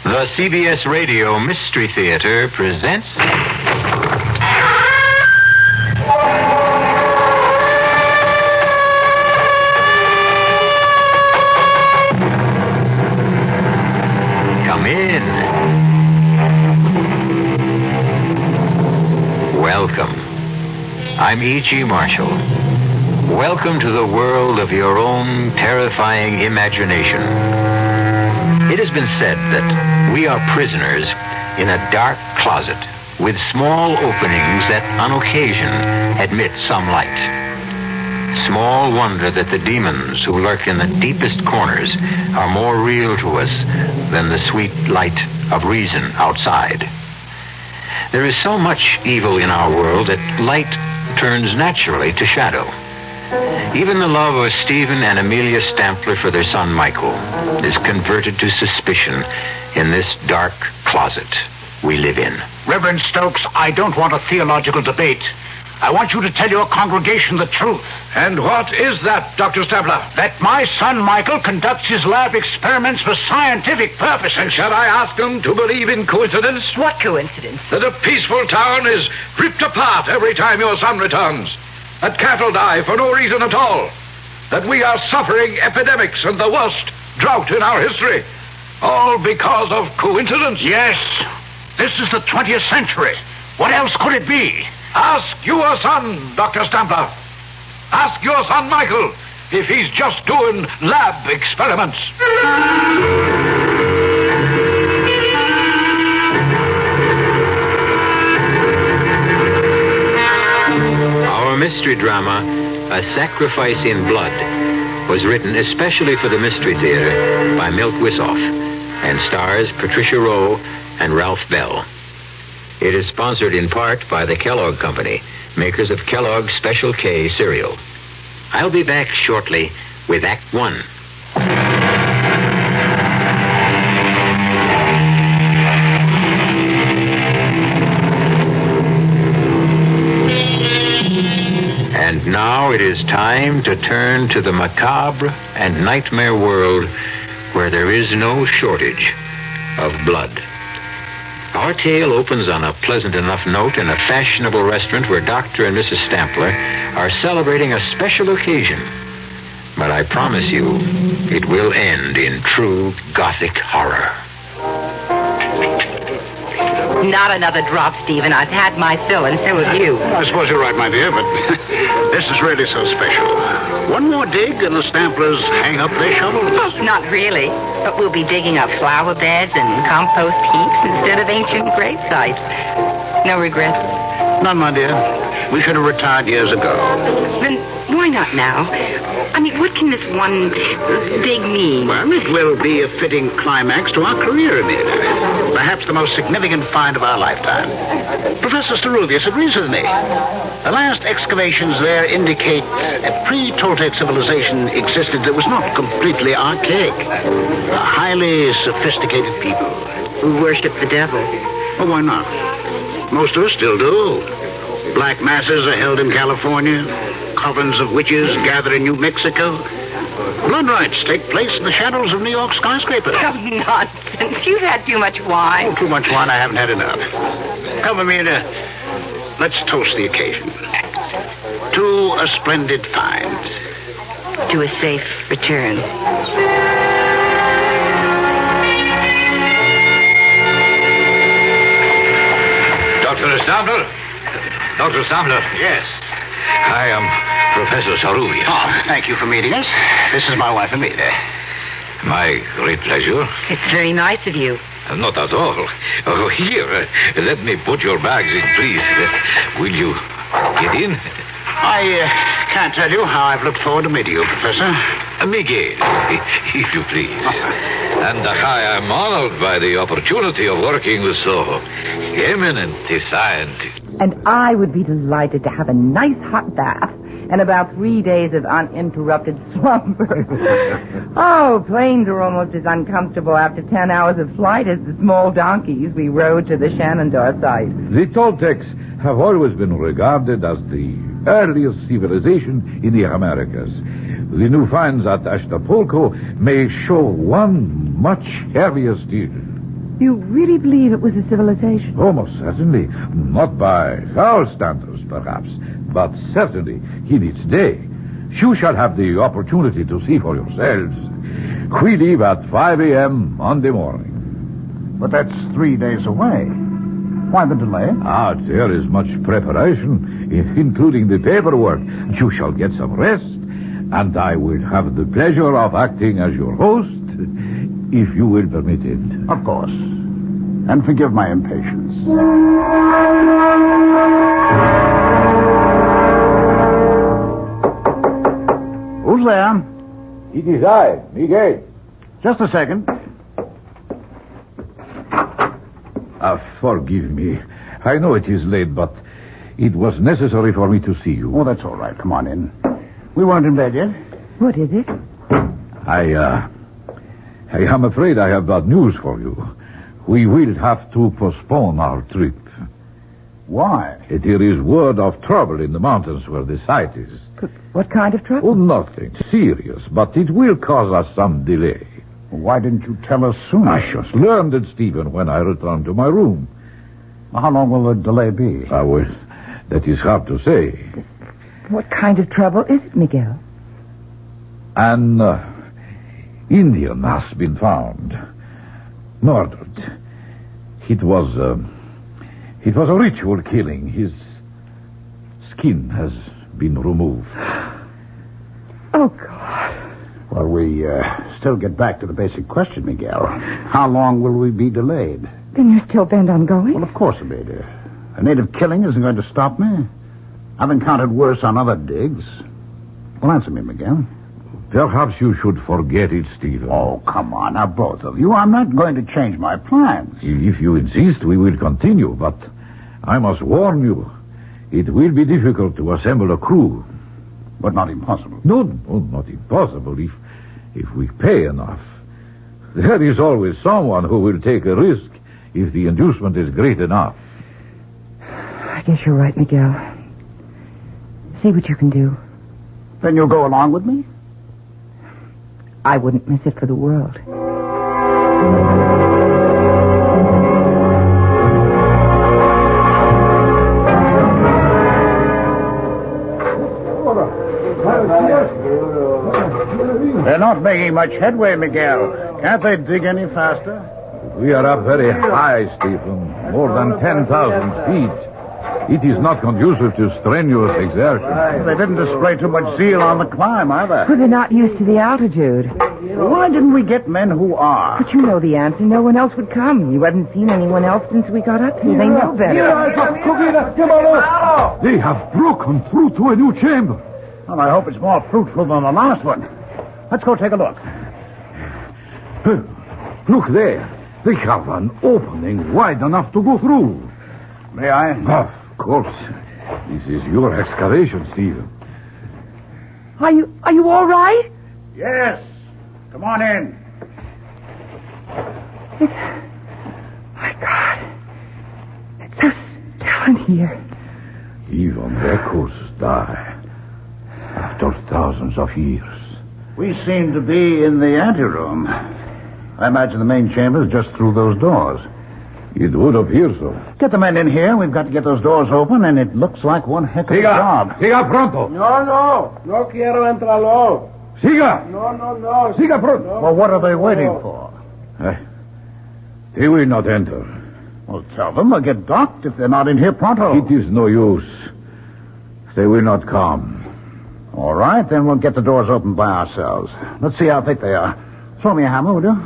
The CBS Radio Mystery Theater presents... Come in. Welcome. I'm E.G. Marshall. Welcome to the world of your own terrifying imagination. It has been said that we are prisoners in a dark closet with small openings that on occasion admit some light. Small wonder that the demons who lurk in the deepest corners are more real to us than the sweet light of reason outside. There is so much evil in our world that light turns naturally to shadow. Even the love of Stephen and Amelia Stampler for their son Michael is converted to suspicion in this dark closet we live in. Reverend Stokes, I don't want a theological debate. I want you to tell your congregation the truth. And what is that, Dr. Stampler? That my son Michael conducts his lab experiments for scientific purposes. And shall I ask them to believe in coincidence? What coincidence? That a peaceful town is ripped apart every time your son returns. That cattle die for no reason at all. That we are suffering epidemics and the worst drought in our history. All because of coincidence? Yes. This is the 20th century. What else could it be? Ask your son, Dr. Stampler. Ask your son, Michael, if he's just doing lab experiments. Mystery drama, A Sacrifice in Blood, was written especially for the Mystery Theater by Milt Wisoff and stars Patricia Rowe and Ralph Bell. It is sponsored in part by the Kellogg Company, makers of Kellogg's Special K cereal. I'll be back shortly with Act 1. And now it is time to turn to the macabre and nightmare world where there is no shortage of blood. Our tale opens on a pleasant enough note in a fashionable restaurant where Dr. and Mrs. Stampler are celebrating a special occasion. But I promise you, it will end in true Gothic horror. Not another drop, Stephen. I've had my fill, and so have you. I suppose you're right, my dear, but this is really so special. One more dig and the Stamplers hang up their shovels. Oh, not really. But we'll be digging up flower beds and compost heaps instead of ancient grave sites. No regrets? None, my dear. We should have retired years ago. Then why not now? I mean, what can this one dig mean? Well, it will be a fitting climax to our career in it. Perhaps the most significant find of our lifetime. Professor Starulius agrees with me. The last excavations there indicate a pre-Toltec civilization existed that was not completely archaic. Highly sophisticated people. Who worship the devil. Oh, why not? Most of us still do. Black masses are held in California. Covens of witches gather in New Mexico. Blood rites take place in the shadows of New York skyscrapers. Oh, nonsense. You've had too much wine. Oh, too much wine, I haven't had enough. Come, Amelia. Let's toast the occasion. To a splendid find. To a safe return. Dr. Stampler? Dr. Stampler? Yes. I am Professor Sarulius. Oh, thank you for meeting us. This is my wife, Amelia. My great pleasure. It's very nice of you. Not at all. Oh, here, let me put your bags in, please. Will you get in? I can't tell you how I've looked forward to meeting you, Professor. Miguel, if you please. And I am honored by the opportunity of working with so eminent a scientist. And I would be delighted to have a nice hot bath and about 3 days of uninterrupted slumber. Oh, planes are almost as uncomfortable after 10 hours of flight as the small donkeys we rode to the Shenandoah site. The Toltecs have always been regarded as the earliest civilization in the Americas. The new finds at Acapulco may show one much earlier still. You really believe it was a civilization? Oh, most certainly. Not by our standards, perhaps, but certainly in its day. You shall have the opportunity to see for yourselves. We leave at 5 a.m. Monday morning. But that's 3 days away. Why the delay? There is much preparation, including the paperwork. You shall get some rest, and I will have the pleasure of acting as your host, if you will permit it. Of course. And forgive my impatience. Who's there? It is I, Miguel. Just a second. Forgive me. I know it is late, but it was necessary for me to see you. Oh, that's all right. Come on in. We weren't in bed yet. What is it? I am afraid I have bad news for you. We will have to postpone our trip. Why? There is word of trouble in the mountains where the site is. What kind of trouble? Oh, nothing serious, but it will cause us some delay. Why didn't you tell us sooner? I just learned it, Stephen, when I returned to my room. How long will the delay be? Well, that is hard to say. What kind of trouble is it, Miguel? An Indian has been found. Murdered. It was a ritual killing. His skin has been removed. Oh, God. Well, we still get back to the basic question, Miguel. How long will we be delayed? Then you're still bent on going? Well, of course, Amelia. A native killing isn't going to stop me. I've encountered worse on other digs. Well, answer me, Miguel. Perhaps you should forget it, Stephen. Oh, come on, now, both of you. I'm not going to change my plans. If you insist, we will continue, but I must warn you, it will be difficult to assemble a crew. But not impossible. No, not impossible, if we pay enough. There is always someone who will take a risk if the inducement is great enough. I guess you're right, Miguel. See what you can do. Then you'll go along with me? I wouldn't miss it for the world. They're not making much headway, Miguel. Can't they dig any faster? We are up very high, Stephen. More than 10,000 feet. It is not conducive to strenuous exertion. They didn't display too much zeal on the climb, either. Well, they're not used to the altitude. Why didn't we get men who are? But you know the answer. No one else would come. You haven't seen anyone else since we got up here. They know better. They have broken through to a new chamber. Well, I hope it's more fruitful than the last one. Let's go take a look. Look there. They have an opening wide enough to go through. May I? Of course. This is your excavation, Stephen. Are you all right? Yes. Come on in. My God. It's so still in here. Even echoes die after thousands of years. We seem to be in the anteroom. I imagine the main chamber is just through those doors. It would appear so. Get the men in here. We've got to get those doors open, and it looks like one heck of a job. Siga pronto. No quiero entrarlo. Siga. No. Siga pronto. Well, what are they waiting for? They will not enter. Well, tell them they'll get docked if they're not in here pronto. It is no use. They will not come. All right, then we'll get the doors open by ourselves. Let's see how thick they are. Throw me a hammer, will you?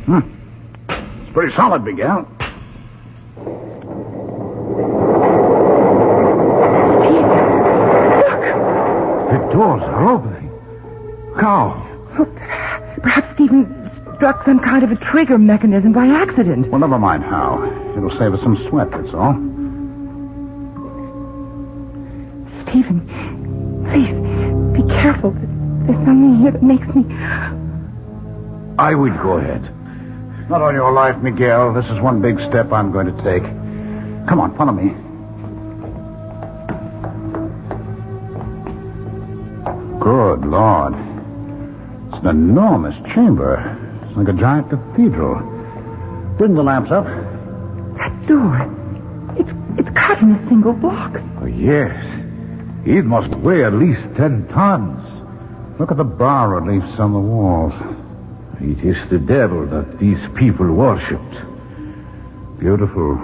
It's pretty solid, Miguel. Steve, look. The doors are opening. How? Oh, perhaps Stephen struck some kind of a trigger mechanism by accident. Well, never mind how. It'll save us some sweat, that's all. Stephen, please, be careful. There's something here that makes me... I will go ahead. Not on your life, Miguel. This is one big step I'm going to take. Come on, follow me. Good Lord. an enormous chamber. It's like a giant cathedral. Bring the lamps up. That door. It's cut in a single block. Oh, yes. It must weigh at least 10 tons. Look at the bas-reliefs on the walls. It is the devil that these people worshipped. Beautiful.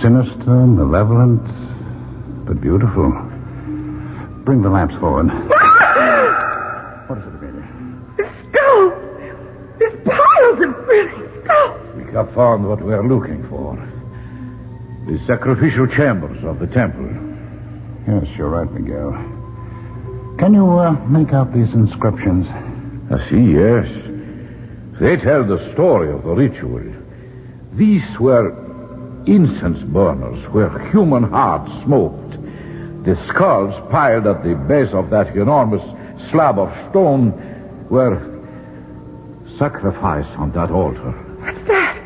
Sinister, malevolent, but beautiful. Bring the lamps forward. What is it, Amelia? The skull! There's piles of brilliant skulls! We have found what we're looking for. The sacrificial chambers of the temple. Yes, you're right, Miguel. Can you make out these inscriptions? I see, yes. They tell the story of the ritual. These were incense burners where human hearts smoked. The skulls piled at the base of that enormous slab of stone were sacrificed on that altar. What's that?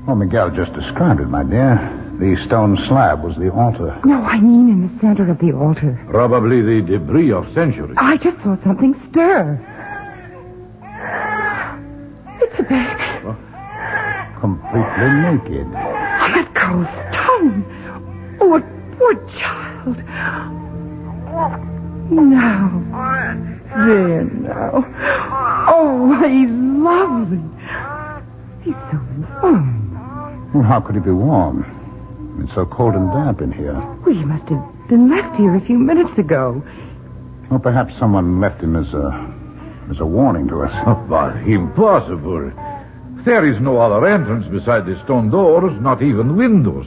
Oh, Miguel just described it, my dear. The stone slab was the altar. No, I mean in the center of the altar. Probably the debris of centuries. I just saw something stir. It's a baby. Completely naked. On that cold stone. Oh, a poor child. Now. There now. Oh, he's lovely. He's so warm. Well, how could he be warm? It's so cold and damp in here. Well, he must have been left here a few minutes ago. Or perhaps someone left him as a warning to us. Oh, but impossible. There is no other entrance beside the stone doors, not even windows.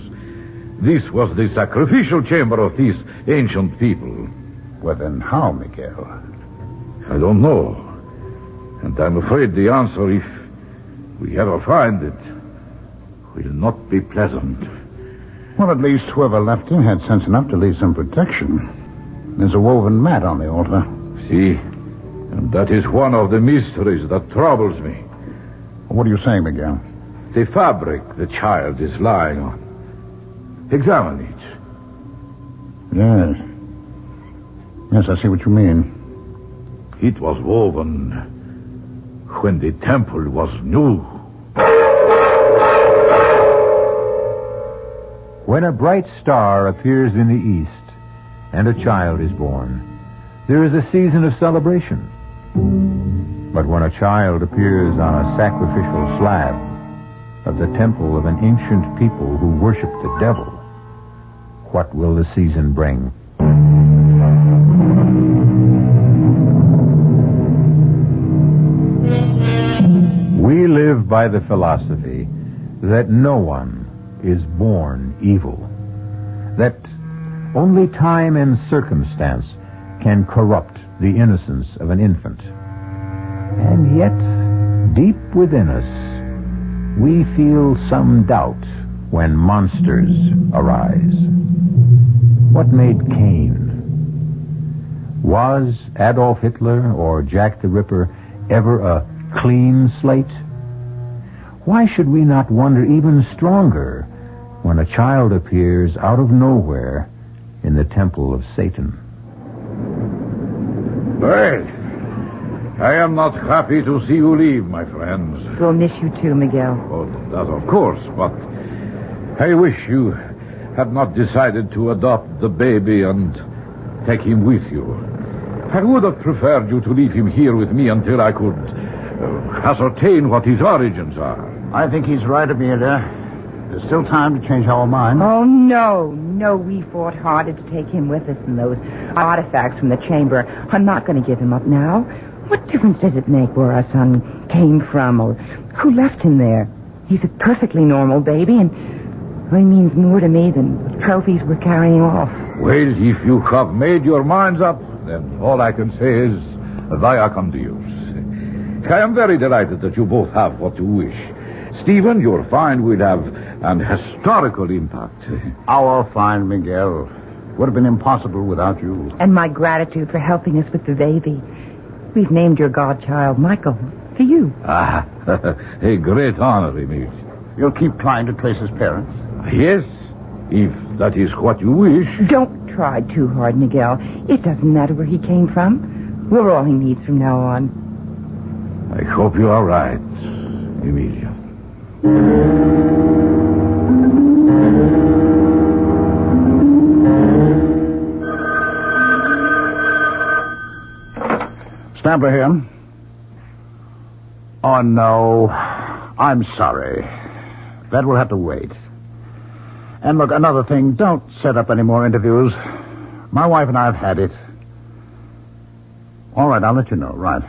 This was the sacrificial chamber of these ancient people. Well, then how, Miguel? I don't know. And I'm afraid the answer, if we ever find it, will not be pleasant. Well, at least whoever left him had sense enough to leave some protection. There's a woven mat on the altar. See? And that is one of the mysteries that troubles me. What are you saying, Miguel? The fabric the child is lying on. Examine it. Yes. Yes, I see what you mean. It was woven when the temple was new. When a bright star appears in the east and a child is born, there is a season of celebration. But when a child appears on a sacrificial slab of the temple of an ancient people who worship the devil, what will the season bring? We live by the philosophy that no one is born evil, that only time and circumstance can corrupt the innocence of an infant. And yet, deep within us, we feel some doubt when monsters arise. What made Cain? Was Adolf Hitler or Jack the Ripper ever a clean slate? Why should we not wonder even stronger when a child appears out of nowhere in the temple of Satan? Well, I am not happy to see you leave, my friends. We'll miss you too, Miguel. Oh, that of course, but I wish you had not decided to adopt the baby and take him with you. I would have preferred you to leave him here with me until I could ascertain what his origins are. I think he's right, Amelia. There's still time to change our minds. Oh, no, we fought harder to take him with us than those artifacts from the chamber. I'm not going to give him up now. What difference does it make where our son came from or who left him there? He's a perfectly normal baby, and he means more to me than the trophies we're carrying off. Well, if you have made your minds up, then all I can say is via con Deus. I am very delighted that you both have what you wish. Stephen, your find will have an historical impact. Our find, Miguel, would have been impossible without you. And my gratitude for helping us with the baby. We've named your godchild Michael for you. Ah, a great honor, Emil. You'll keep trying to trace his parents? Yes, if that is what you wish. Don't try too hard, Miguel. It doesn't matter where he came from. We're all he needs from now on. I hope you are right, Emilia. Stabler here. Oh, no. I'm sorry. That will have to wait. And look, another thing, don't set up any more interviews. My wife and I have had it. All right, I'll let you know, right.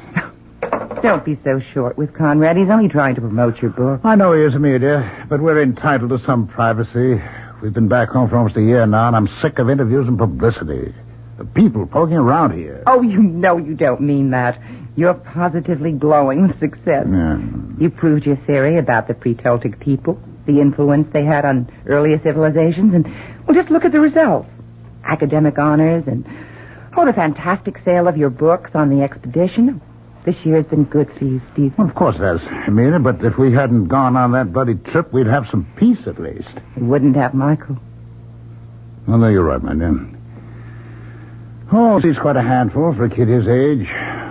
Don't be so short with Conrad. He's only trying to promote your book. I know he is, Amelia, but we're entitled to some privacy. We've been back home for almost a year now, and I'm sick of interviews and publicity. The people poking around here. Oh, you know you don't mean that. You're positively glowing with success. Yeah. You proved your theory about the pre-Toltec people, the influence they had on earlier civilizations, and, well, just look at the results. Academic honors and, the fantastic sale of your books on the expedition. This year has been good for you, Steve. Well, of course it has, Amelia, but if we hadn't gone on that bloody trip, we'd have some peace at least. We wouldn't have Michael. Well, no, you're right, my dear. Oh, he's quite a handful for a kid his age.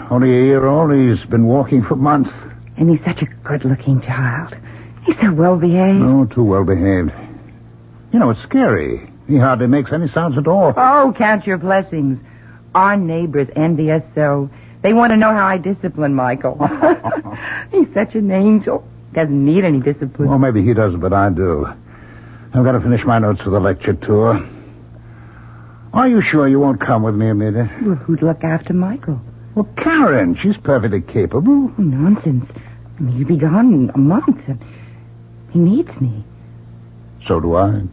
Only a year old, he's been walking for months. And he's such a good-looking child. He's so well-behaved. No, too well-behaved. You know, it's scary. He hardly makes any sounds at all. Oh, count your blessings. Our neighbors envy us so. They want to know how I discipline Michael. He's such an angel. Doesn't need any discipline. Well, maybe he doesn't, but I do. I've got to finish my notes for the lecture tour. Are you sure you won't come with me, Amelia? Well, who'd look after Michael? Well, Karen. She's perfectly capable. Oh, nonsense. I mean, you'll be gone in a month. He needs me. So do I.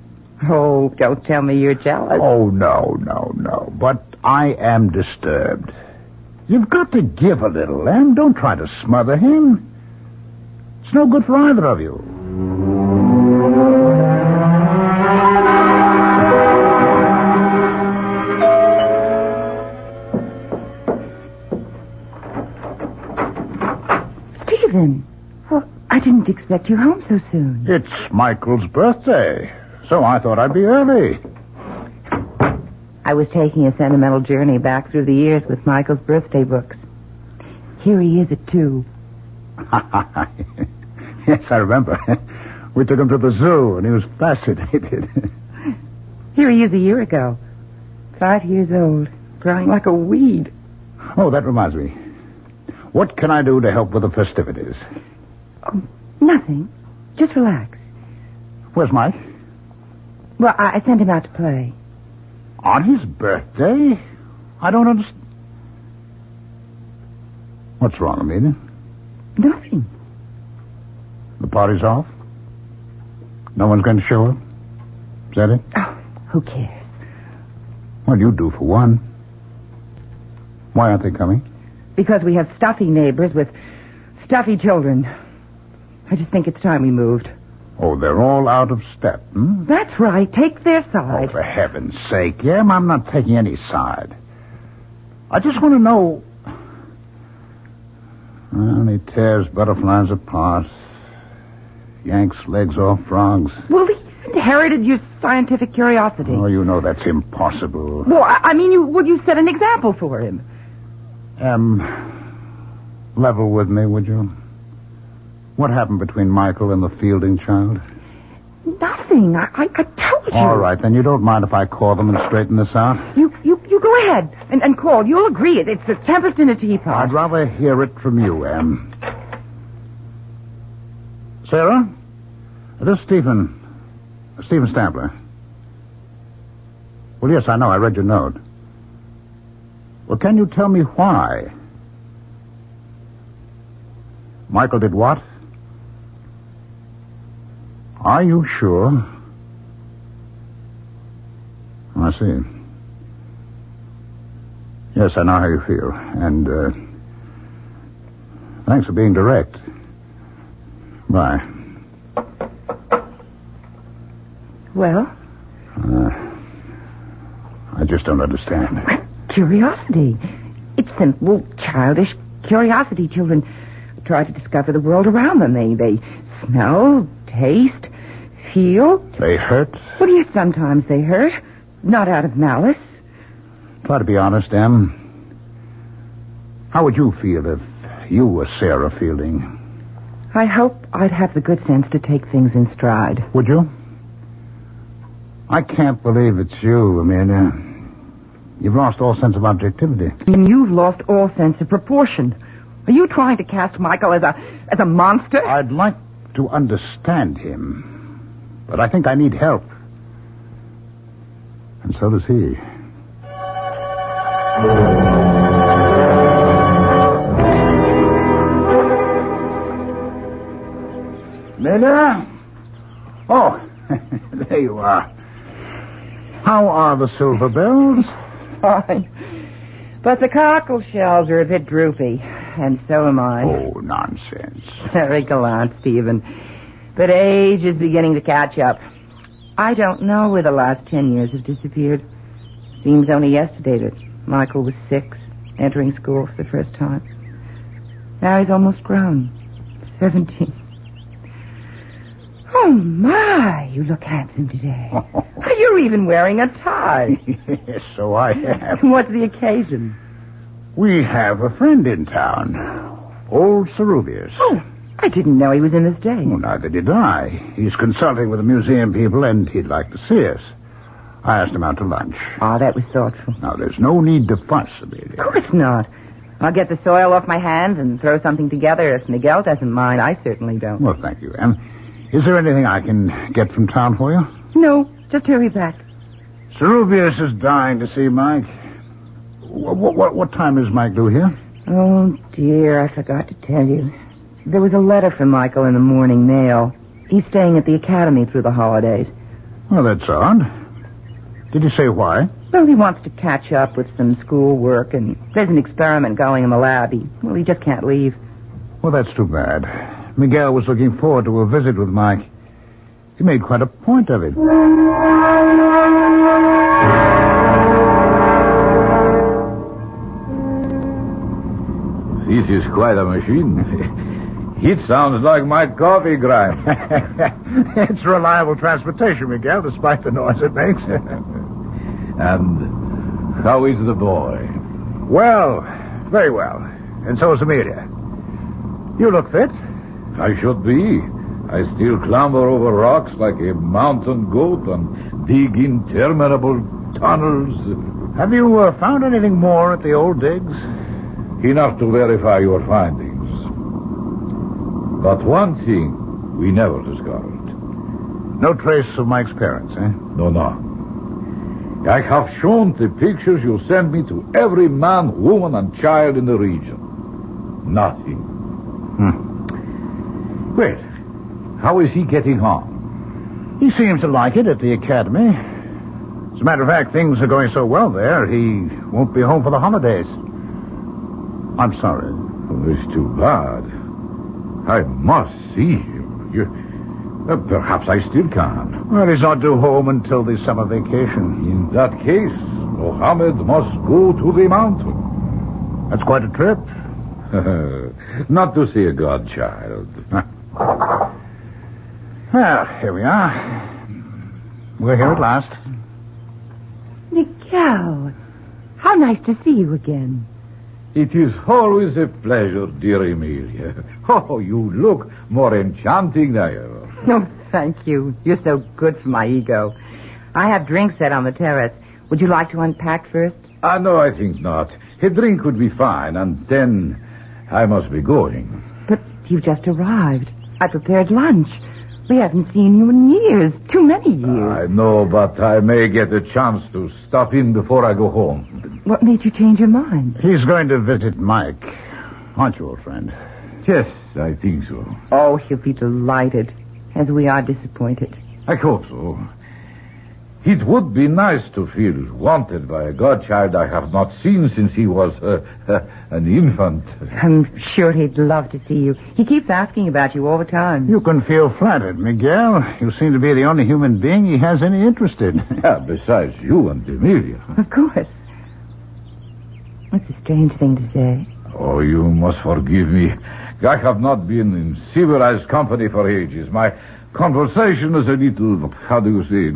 Oh, don't tell me you're jealous. Oh, no. But I am disturbed. You've got to give a little, Em. Don't try to smother him. It's no good for either of you. Stephen, well, I didn't expect you home so soon. It's Michael's birthday, so I thought I'd be early. I was taking a sentimental journey back through the years with Michael's birthday books. Here he is at 2. Yes, I remember. We took him to the zoo, and he was fascinated. Here he is a year ago. 5 years old, growing like a weed. Oh, that reminds me. What can I do to help with the festivities? Oh, nothing. Just relax. Where's Mike? Well, I sent him out to play. On his birthday? I don't understand. What's wrong, Amelia? Nothing. The party's off? No one's going to show up? Is that it? Oh, who cares? Well, you do for one. Why aren't they coming? Because we have stuffy neighbors with stuffy children. I just think it's time we moved. Oh, they're all out of step, hmm? That's right. Take their Oh, side. for heaven's sake, Em, I'm not taking any side. I just want to know... Well, he tears butterflies apart. Yanks legs off frogs. Well, he's inherited your scientific curiosity. Oh, you know that's impossible. Well, I mean, you set an example for him. Level with me, would you? What happened between Michael and the Fielding child? Nothing. I told you. All right, then you don't mind if I call them and straighten this out? You go ahead and call. You'll agree. It's a tempest in a teapot. I'd rather hear it from you, Em. Sarah? This is Stephen Stambler. Well, yes, I know. I read your note. Well, can you tell me why? Michael did what? Are you sure? I see. Yes, I know how you feel. And, thanks for being direct. Bye. Well? I just don't understand. Curiosity. It's simple, childish curiosity. Children try to discover the world around them. They smell, taste, feel. They hurt? Well, yes, sometimes they hurt. Not out of malice. Try to be honest, Em. How would you feel if you were Sarah Fielding? I hope I'd have the good sense to take things in stride. Would you? I can't believe it's you, Amelia. You've lost all sense of objectivity. You've lost all sense of proportion. Are you trying to cast Michael as a monster? I'd like to understand him, but I think I need help. And so does he. Amelia? Oh, there you are. How are the silver bells? Fine. But the cockle shells are a bit droopy, and so am I. Oh, nonsense. Very gallant, Stephen. But age is beginning to catch up. I don't know where the last 10 years have disappeared. Seems only yesterday that Michael was 6, entering school for the first time. Now he's almost grown. 17. Oh, my, you look handsome today. You're even wearing a tie. Yes, so I have. What's the occasion? We have a friend in town. Old Ceruvius. Oh, I didn't know he was in the States. Well, neither did I. He's consulting with the museum people, and he'd like to see us. I asked him out to lunch. Oh, that was thoughtful. Now, there's no need to fuss, Amelia. Of course not. I'll get the soil off my hands and throw something together if Miguel doesn't mind. I certainly don't. Well, thank you, Anne. Is there anything I can get from town for you? No, just hurry back. Ceruvius is dying to see Mike. What time is Mike due here? Oh, dear, I forgot to tell you. There was a letter from Michael in the morning mail. He's staying at the academy through the holidays. Well, that's odd. Did he say why? Well, he wants to catch up with some school work, and there's an experiment going in the lab. He just can't leave. Well, that's too bad. Miguel was looking forward to a visit with Mike. He made quite a point of it. This is quite a machine. It sounds like my coffee grind. It's reliable transportation, Miguel, despite the noise it makes. And how is the boy? Well, very well. And so is Amelia. You look fit. I should be. I still clamber over rocks like a mountain goat and dig interminable tunnels. Have you found anything more at the old digs? Enough to verify your findings. But one thing we never discovered. No trace of Mike's parents, eh? No. I have shown the pictures you sent me to every man, woman, and child in the region. Nothing. Well, how is he getting on? He seems to like it at the academy. As a matter of fact, things are going so well there, he won't be home for the holidays. I'm sorry. Oh, it's too bad. I must see him. Perhaps I still can. Well, he's not due home until the summer vacation. In that case, Mohammed must go to the mountain. That's quite a trip. Not to see a godchild. Well, here we are. We're here at last. Miguel, how nice to see you again. It is always a pleasure, dear Emilia. Oh, you look more enchanting than ever. Oh, thank you. You're so good for my ego. I have drinks set on the terrace. Would you like to unpack first? No, I think not. A drink would be fine, and then I must be going. But you've just arrived. I prepared lunch. We haven't seen you in years. Too many years. I know, but I may get a chance to stop in before I go home. What made you change your mind? He's going to visit Mike. Aren't you, old friend? Yes, I think so. Oh, he'll be delighted, as we are disappointed. I hope so. It would be nice to feel wanted by a godchild I have not seen since he was an infant. I'm sure he'd love to see you. He keeps asking about you all the time. You can feel flattered, Miguel. You seem to be the only human being he has any interest in. Besides you and Emilia. Of course. That's a strange thing to say. Oh, you must forgive me. I have not been in civilized company for ages. My Conversation is a little, how do you say,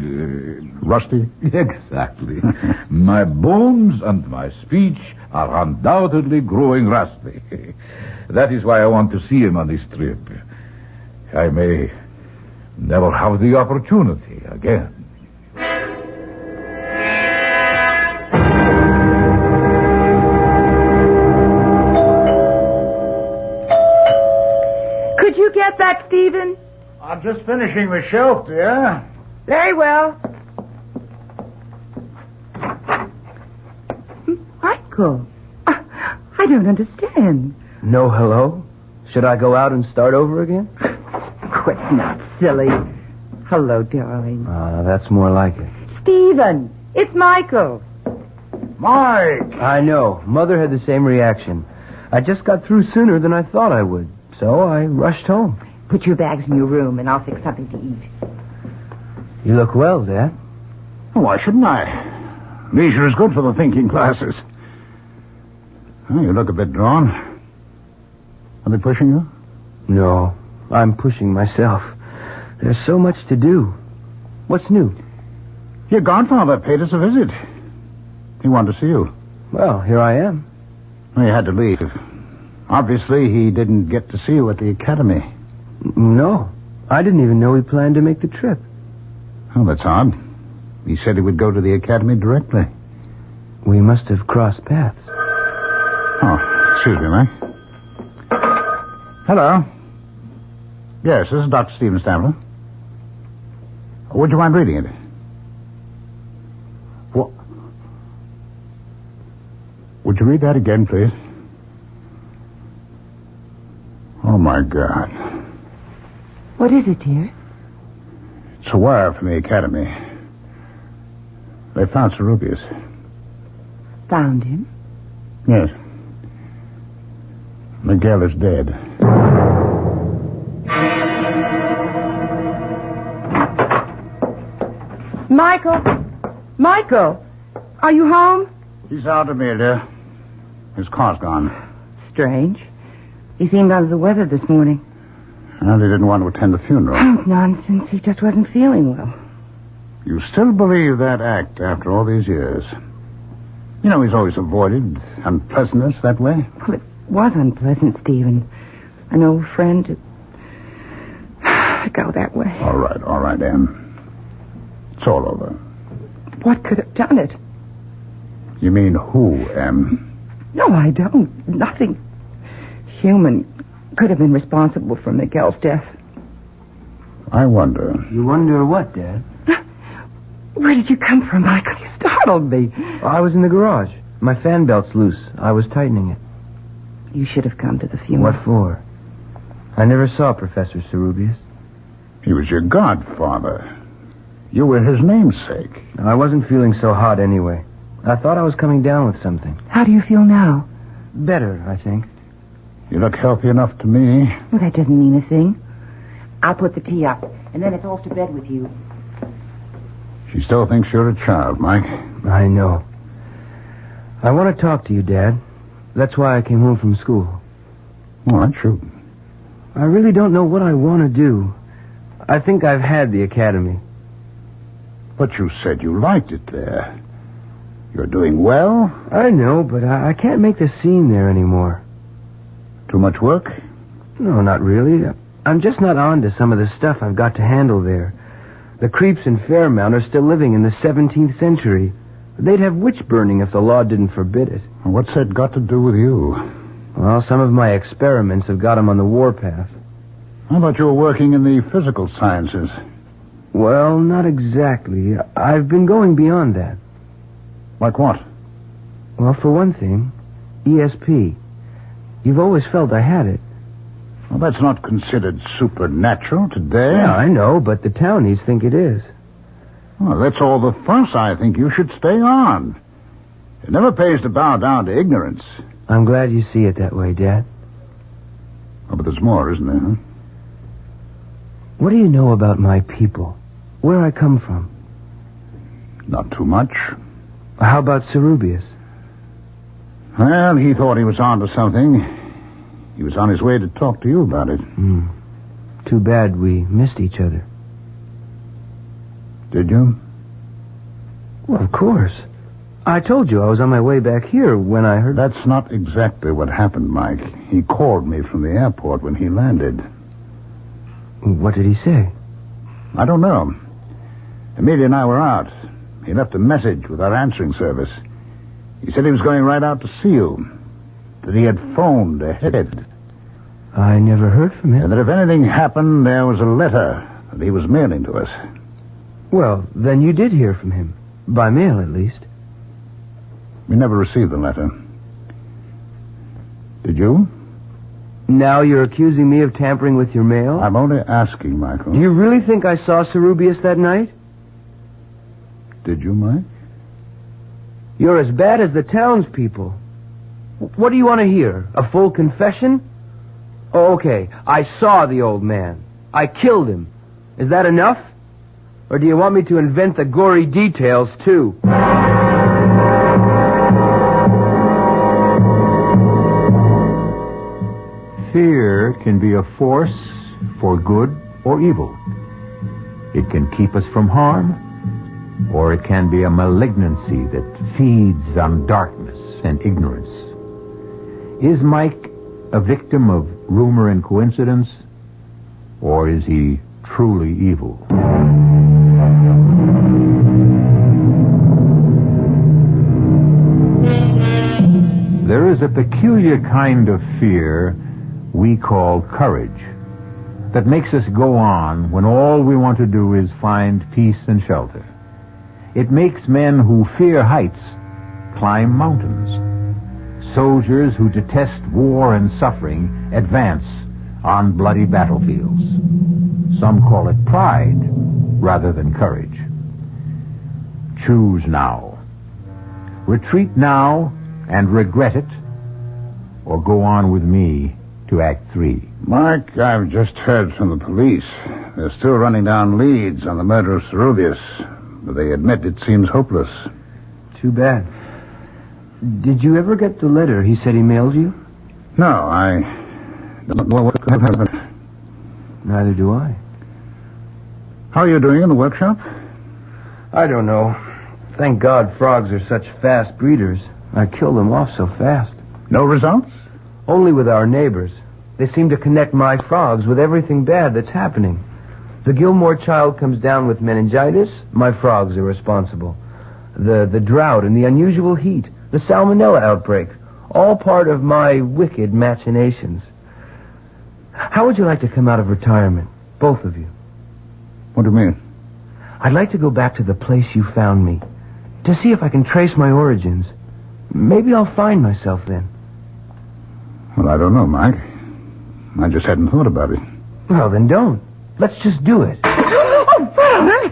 rusty? Exactly. My bones and my speech are undoubtedly growing rusty. That is why I want to see him on this trip. I may never have the opportunity again. Could you get that, Stephen? I'm just finishing the shelf, dear. Very well. Michael, I don't understand. No hello? Should I go out and start over again? Quit not silly. Hello, darling. That's more like it. Stephen, it's Michael. Mike! I know. Mother had the same reaction. I just got through sooner than I thought I would, so I rushed home. Put your bags in your room, and I'll fix something to eat. You look well, Dad. Why shouldn't I? Leisure is good for the thinking classes. Oh, you look a bit drawn. Are they pushing you? No, I'm pushing myself. There's so much to do. What's new? Your godfather paid us a visit. He wanted to see you. Well, here I am. Well, you had to leave. Obviously, he didn't get to see you at the academy. No, I didn't even know he planned to make the trip. Oh, that's odd. He said he would go to the academy directly. We must have crossed paths. Oh, excuse me, Mike. Hello. Yes, this is Dr. Stephen Stamler. Would you mind reading it? What? Would you read that again, please? Oh, my God. What is it, dear? It's a wire from the academy. They found Cerubius. Found him? Yes. Miguel is dead. Michael, are you home? He's out, Amelia. His car's gone. Strange. He seemed under the weather this morning. And he didn't want to attend the funeral. Oh, nonsense. He just wasn't feeling well. You still believe that act after all these years? You know, he's always avoided unpleasantness that way. Well, it was unpleasant, Stephen. An old friend to go that way. All right, Em. It's all over. What could have done it? You mean who, Em? No, I don't. Nothing human could have been responsible for Miguel's death. I wonder. You wonder what, Dad? Where did you come from, Michael? You startled me. I was in the garage. My fan belt's loose. I was tightening it. You should have come to the funeral. What for? I never saw Professor Cerubius. He was your godfather. You were his namesake. I wasn't feeling so hot anyway. I thought I was coming down with something. How do you feel now? Better, I think. You look healthy enough to me. Well, that doesn't mean a thing. I'll put the tea up, and then it's off to bed with you. She still thinks you're a child, Mike. I know. I want to talk to you, Dad. That's why I came home from school. All right, shoot. I really don't know what I want to do. I think I've had the academy. But you said you liked it there. You're doing well? I know, but I can't make the scene there anymore. Too much work? No, not really. I'm just not on to some of the stuff I've got to handle there. The creeps in Fairmount are still living in the 17th century. They'd have witch burning if the law didn't forbid it. What's that got to do with you? Well, some of my experiments have got them on the warpath. How about you were working in the physical sciences? Well, not exactly. I've been going beyond that. Like what? Well, for one thing, ESP. You've always felt I had it. Well, that's not considered supernatural today. Yeah, I know, but the townies think it is. Well, that's all the fuss I think you should stay on. It never pays to bow down to ignorance. I'm glad you see it that way, Dad. Oh, but there's more, isn't there, huh? What do you know about my people? Where I come from? Not too much. How about Cerubius? Well, he thought he was on to something. He was on his way to talk to you about it. Too bad we missed each other. Did you? Well, of course. I told you I was on my way back here when I heard... That's not exactly what happened, Mike. He called me from the airport when he landed. What did he say? I don't know. Amelia and I were out. He left a message with our answering service. He said he was going right out to see you. That he had phoned ahead. I never heard from him. And that if anything happened, there was a letter that he was mailing to us. Well, then you did hear from him. By mail, at least. We never received the letter. Did you? Now you're accusing me of tampering with your mail? I'm only asking, Michael. Do you really think I saw Cerubius that night? Did you, Mike? You're as bad as the townspeople. What do you want to hear? A full confession? Oh, okay. I saw the old man. I killed him. Is that enough? Or do you want me to invent the gory details, too? Fear can be a force for good or evil. It can keep us from harm, or it can be a malignancy that feeds on darkness and ignorance. Is Mike a victim of rumor and coincidence, or is he truly evil? There is a peculiar kind of fear we call courage that makes us go on when all we want to do is find peace and shelter. It makes men who fear heights climb mountains. Soldiers who detest war and suffering advance on bloody battlefields. Some call it pride rather than courage. Choose now. Retreat now and regret it, or go on with me to Act 3. Mark, I've just heard from the police. They're still running down leads on the murder of Cerubius, but they admit it seems hopeless. Too bad. Did you ever get the letter he said he mailed you? No, I don't know what happened. Neither do I. How are you doing in the workshop? I don't know. Thank God frogs are such fast breeders. I killed them off so fast. No results? Only with our neighbors. They seem to connect my frogs with everything bad that's happening. The Gilmore child comes down with meningitis, my frogs are responsible. The drought and the unusual heat, the salmonella outbreak, all part of my wicked machinations. How would you like to come out of retirement, both of you? What do you mean? I'd like to go back to the place you found me, to see if I can trace my origins. Maybe I'll find myself then. Well, I don't know, Mike. I just hadn't thought about it. Well, then don't. Let's just do it. Oh, Father!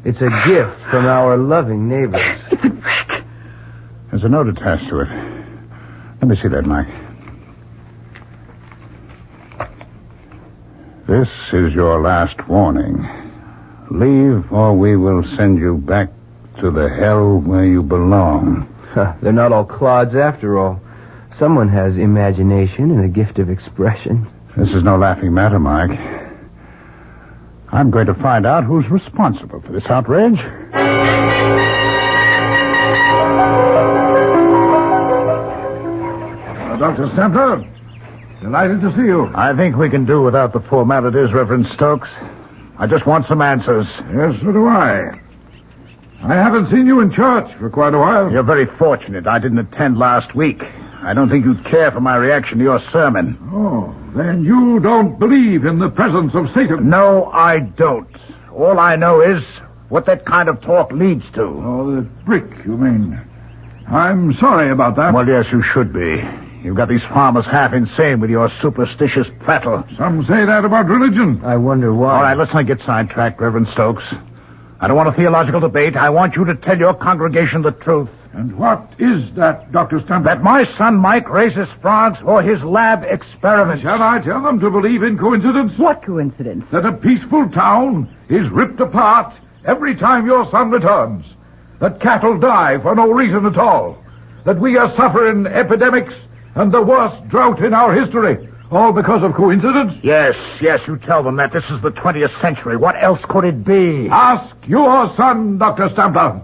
It's a gift from our loving neighbors. It's a brick. There's a note attached to it. Let me see that, Mike. This is your last warning. Leave, or we will send you back to the hell where you belong. They're not all clods after all. Someone has imagination and a gift of expression. This is no laughing matter, Mike. I'm going to find out who's responsible for this outrage. Dr. Stempler, delighted to see you. I think we can do without the formalities, Reverend Stokes. I just want some answers. Yes, so do I. I haven't seen you in church for quite a while. You're very fortunate I didn't attend last week. I don't think you'd care for my reaction to your sermon. Oh, then you don't believe in the presence of Satan? No, I don't. All I know is what that kind of talk leads to. Oh, the brick, you mean. I'm sorry about that. Well, yes, you should be. You've got these farmers half insane with your superstitious prattle. Some say that about religion. I wonder why. All right, let's not get sidetracked, Reverend Stokes. I don't want a theological debate. I want you to tell your congregation the truth. And what is that, Dr. Stempler? That my son Mike raises frogs for his lab experiments. Shall I tell them to believe in coincidence? What coincidence? That a peaceful town is ripped apart every time your son returns. That cattle die for no reason at all. That we are suffering epidemics and the worst drought in our history. All because of coincidence? Yes, you tell them that this is the 20th century. What else could it be? Ask your son, Dr. Stampler.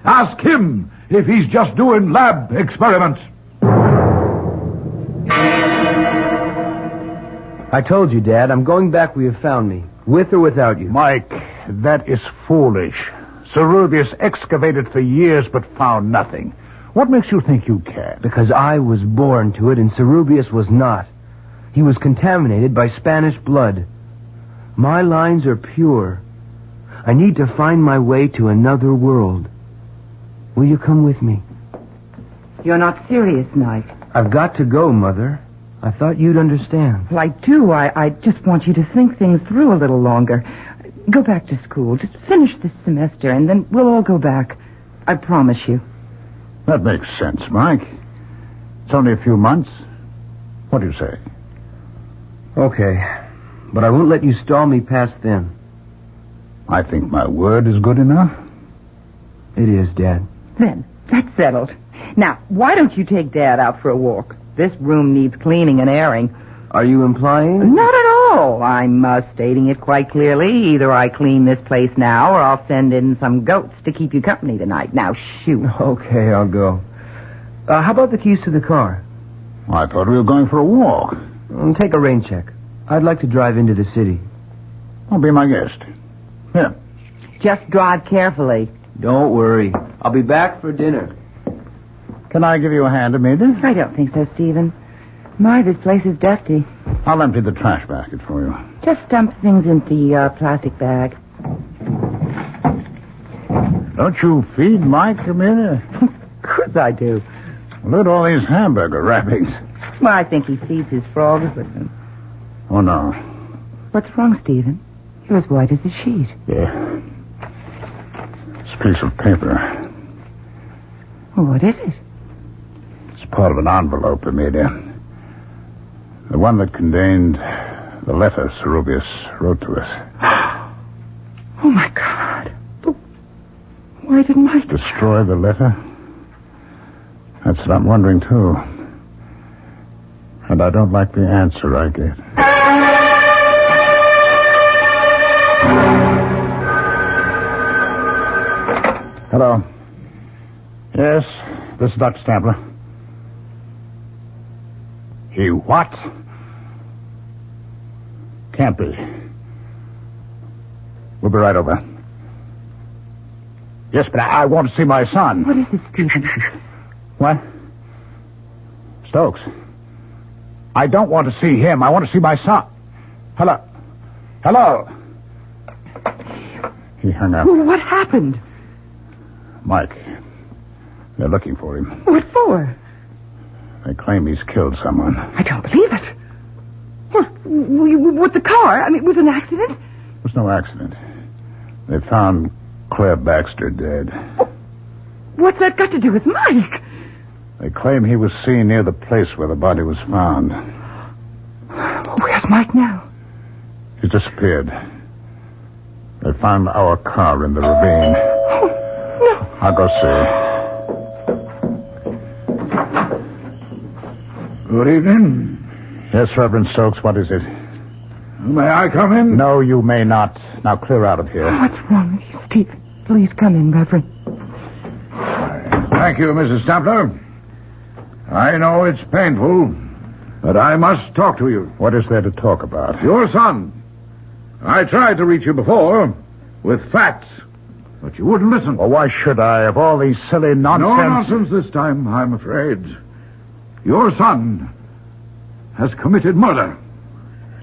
Ask him if he's just doing lab experiments. I told you, Dad, I'm going back where you found me, with or without you. Mike, that is foolish. Cerubius excavated for years but found nothing. What makes you think you can? Because I was born to it and Cerubius was not. He was contaminated by Spanish blood. My lines are pure. I need to find my way to another world. Will you come with me? You're not serious, Mike. I've got to go, Mother. I thought you'd understand. Well, I do. I just want you to think things through a little longer. Go back to school. Just finish this semester, and then we'll all go back. I promise you. That makes sense, Mike. It's only a few months. What do you say? Okay. But I won't let you stall me past then. I think my word is good enough. It is, Dad. Then, that's settled. Now, why don't you take Dad out for a walk? This room needs cleaning and airing. Are you implying? Not at all. I'm stating it quite clearly. Either I clean this place now, or I'll send in some goats to keep you company tonight. Now, shoot. Okay, I'll go. How about the keys to the car? I thought we were going for a walk. Take a rain check. I'd like to drive into the city. I'll be my guest. Here. Just drive carefully. Don't worry. I'll be back for dinner. Can I give you a hand, Amelia? I don't think so, Stephen. My, this place is dusty. I'll empty the trash basket for you. Just dump things in the plastic bag. Don't you feed Mike, Amelia? Of course I do. Look at all these hamburger wrappings. Well, I think he feeds his frogs with them. Oh, no. What's wrong, Stephen? You're as white as a sheet. Yeah. This piece of paper. Well, what is it? It's part of an envelope, Amelia. The one that contained the letter Cerubius wrote to us. Oh, my God. Why didn't Mike destroy the letter? That's what I'm wondering, too. And I don't like the answer I get. Hello. Yes, this is Dr. Stapler. He what? Can't be. We'll be right over. Yes, but I want to see my son. What is it, Stephen? What? Stokes. I don't want to see him. I want to see my son. Hello. Hello. He hung up. What happened? Mike. They're looking for him. What for? They claim he's killed someone. I don't believe it. What? With the car? I mean, with an accident? It was no accident. They found Claire Baxter dead. What's that got to do with Mike? They claim he was seen near the place where the body was found. Where's Mike now? He's disappeared. They found our car in the ravine. Oh, no. I'll go see. Good evening. Yes, Reverend Stokes, what is it? May I come in? No, you may not. Now clear out of here. What's wrong with you, Stephen? Please come in, Reverend. Thank you, Mrs. Stapler. I know it's painful, but I must talk to you. What is there to talk about? Your son. I tried to reach you before with facts, but you wouldn't listen. Well, why should I? Of all these silly nonsense... No nonsense this time, I'm afraid. Your son has committed murder.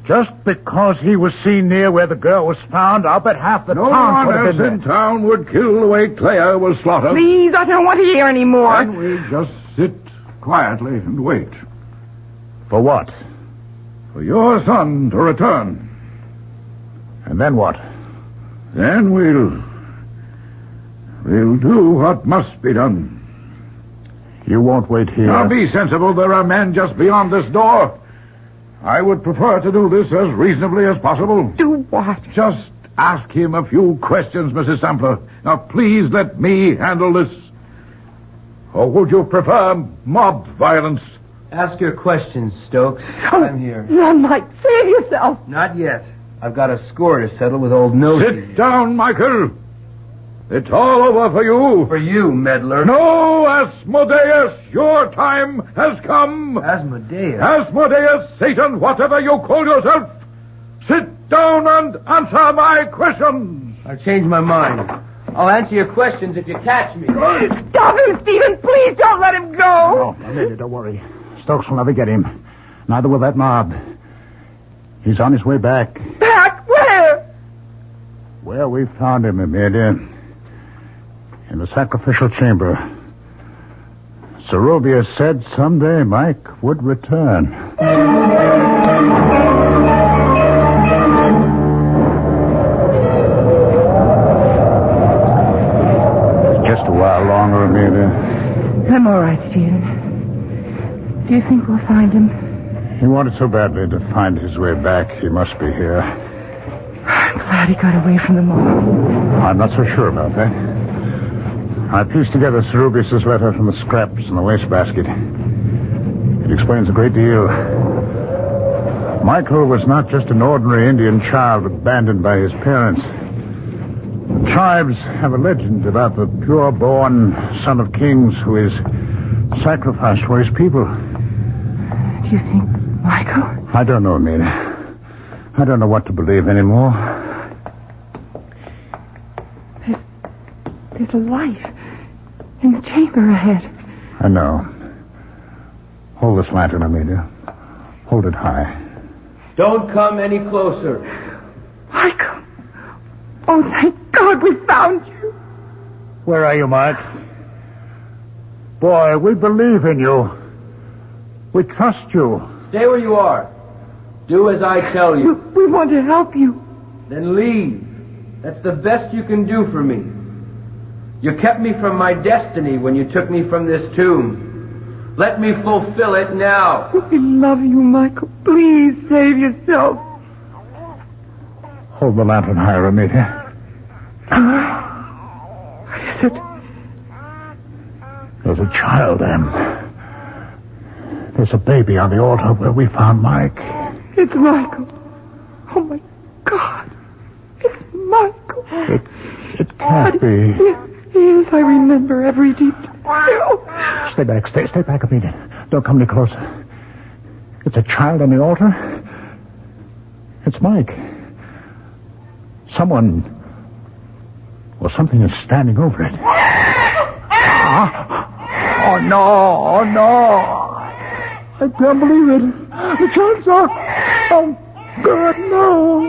Just because he was seen near where the girl was found, I'll bet half the town would have been there. No one else in town would kill the way Claire was slaughtered. Please, I don't want to hear any more. Then we just sit quietly and wait. For what? For your son to return. And then what? Then we'll do what must be done. You won't wait here. Now be sensible. There are men just beyond this door. I would prefer to do this as reasonably as possible. Do what? Just ask him a few questions, Mrs. Sampler. Now, please let me handle this. Or would you prefer mob violence? Ask your questions, Stokes. I'm here. Run, Mike. Save yourself. Not yet. I've got a score to settle with old Nosy. Sit down, Michael. It's all over for you. For you, meddler. No, Asmodeus, your time has come. Asmodeus? Asmodeus, Satan, whatever you call yourself. Sit down and answer my questions. I'll change my mind. I'll answer your questions if you catch me. Stop him, Stephen. Please don't let him go. No, Amelia, don't worry. Stokes will never get him. Neither will that mob. He's on his way back. Back? Where? Where we found him, Amelia. In the sacrificial chamber. Zerubius said someday Mike would return. Just a while longer, Amelia. I'm all right, Stephen. Do you think we'll find him? He wanted so badly to find his way back. He must be here. I'm glad he got away from them all. I'm not so sure about that. I pieced together Zerubius' letter from the scraps in the wastebasket. It explains a great deal. Michael was not just an ordinary Indian child abandoned by his parents. Tribes have a legend about the pure-born son of kings who is sacrificed for his people. Do you think Michael? I don't know, Amelia. I don't know what to believe anymore. There's a light in the chamber ahead. I know. Hold this lantern, Amelia. Hold it high. Don't come any closer. Michael! Oh, thank God we found you. Where are you, Mike? Boy, we believe in you. We trust you. Stay where you are. Do as I tell you. We want to help you. Then leave. That's the best you can do for me. You kept me from my destiny when you took me from this tomb. Let me fulfill it now. We love you, Michael. Please save yourself. Hold the lantern higher, Amelia. What is it? There's a child, Em. There's a baby on the altar where we found Mike. It's Michael. Oh, my God. It's Michael. It can't be. Yes, I remember every detail. Stay back. Stay back, Amelia. Don't come any closer. It's a child on the altar. It's Mike. Someone or something is standing over it. Oh, no. Oh, no. I can't believe it. The child's off. Oh, God, no.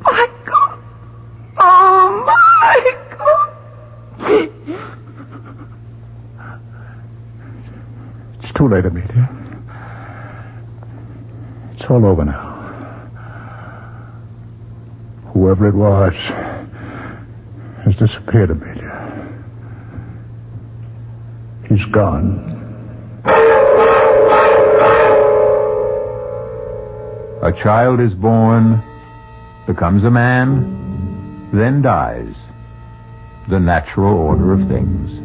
Michael. Oh, Michael. It's too late, Amelia. It's all over now. Whoever it was has disappeared, Amelia. He's gone. A child is born, becomes a man, then dies. The natural order of things.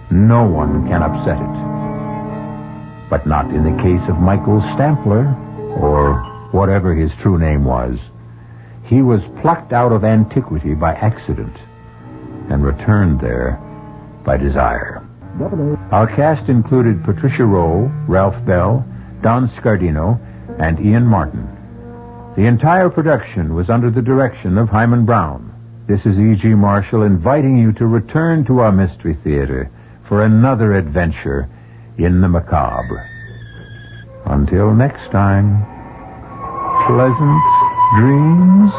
No one can upset it. But not in the case of Michael Stampler, or whatever his true name was. He was plucked out of antiquity by accident and returned there by desire. Our cast included Patricia Rowe, Ralph Bell, Don Scardino, and Ian Martin. The entire production was under the direction of Himan Brown. This is E.G. Marshall inviting you to return to our Mystery Theater for another adventure in the macabre. Until next time, pleasant dreams.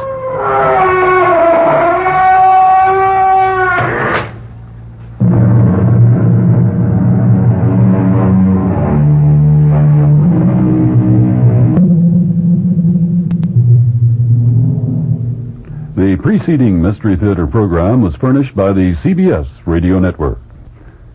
The preceding Mystery Theater program was furnished by the CBS Radio Network.